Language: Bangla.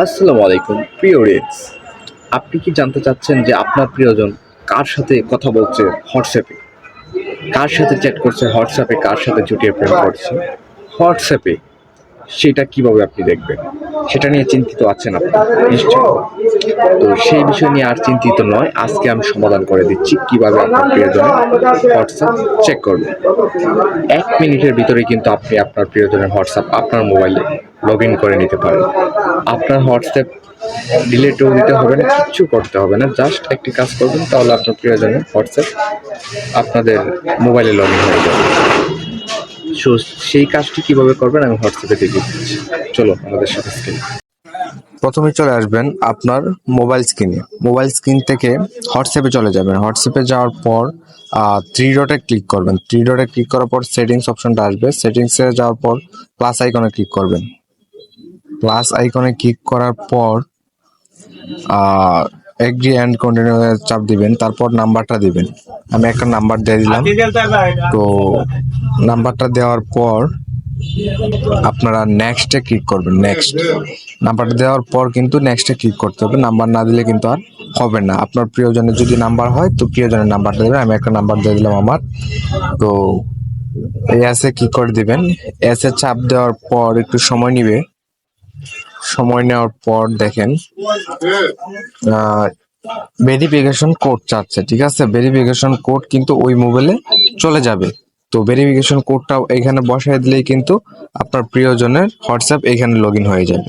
আসসালামু আলাইকুম প্রিয় অডিয়েন্স। আপনি কি জানতে চাচ্ছেন যে আপনার প্রিয়জন কার সাথে কথা বলছে হোয়াটসঅ্যাপে, কার সাথে চ্যাট করছে হোয়াটসঅ্যাপে, কার সাথে চুটিয়ে প্রেম করছে হোয়াটসঅ্যাপে? সেটা কিভাবে আপনি দেখবেন? সেটা নিয়ে চিন্তিত আছেন আপনি নিশ্চয়ই। তো সেই বিষয় নিয়ে আর চিন্তিত নয়, আজকে আমি সমাধান করে দিচ্ছি কিভাবে আপনার প্রিয়জনের হোয়াটসঅ্যাপ চেক করবেন। 1 মিনিটের ভিতরে কিন্তু আপনি আপনার প্রিয়জনের হোয়াটসঅ্যাপ আপনার মোবাইলে লগ ইন করে নিতে পারেন। আপনার হোয়াটসঅ্যাপ ডিলেটও দিতে হবে না, কিচ্ছু করতে হবে না, জাস্ট একটি কাজ করবেন, তাহলে আপনার প্রিয়জনের হোয়াটসঅ্যাপ আপনাদের মোবাইলে লগ ইন হয়ে যাবে। সো সেই কাজটি কিভাবে করবেন আমি হোয়াটসঅ্যাপে দেখিয়ে দিচ্ছি। চলো আমাদের সাথে স্ক্রিনে। প্রথমে চলে আসবেন আপনার মোবাইল স্ক্রিন থেকে হোয়াটসঅ্যাপে চলে যাবেন। হোয়াটসঅ্যাপে যাওয়ার পর থ্রি ডটে ক্লিক করবেন। থ্রি ডটে ক্লিক করার পর সেটিংস অপশনটা আসবে। সেটিংসে যাওয়ার পর প্লাস আইকনে ক্লিক করবেন। প্লাস আইকনে ক্লিক করার পর এগ্রি অ্যান্ড কন্টিনিউ চাপ দিবেন, তারপর নাম্বারটা দিবেন। আমি একটা নাম্বার দিয়ে দিলাম। তো নাম্বারটা দেওয়ার পর আপনারা নেক্সটে ক্লিক করবেন। নেক্সট নাম্বারটা দেওয়ার পর কিন্তু নেক্সটে ক্লিক করতে হবে। নাম্বার না দিলে কিন্তু আর হবে না। আপনার প্রিয়জনের যদি নাম্বার হয় তো প্রিয়জনের নাম্বারটা দেবেন। আমি একটা নাম্বার দিয়ে দিলাম আমার। তো এই এসে ক্লিক করে দিবেন। এসে চাপ দেওয়ার পর একটু সময় নিবে। সময় নেওয়ার পর দেখেন ভেরিফিকেশন কোড চাচ্ছে, ঠিক আছে। ভেরিফিকেশন কোড কিন্তু ওই মোবাইলে চলে যাবে। তো ভেরিফিকেশন কোডটা এখানে বসায় দিলেই কিন্তু আপনার প্রিয়জনের হোয়াটসঅ্যাপ এখানে লগ ইন হয়ে যাবে।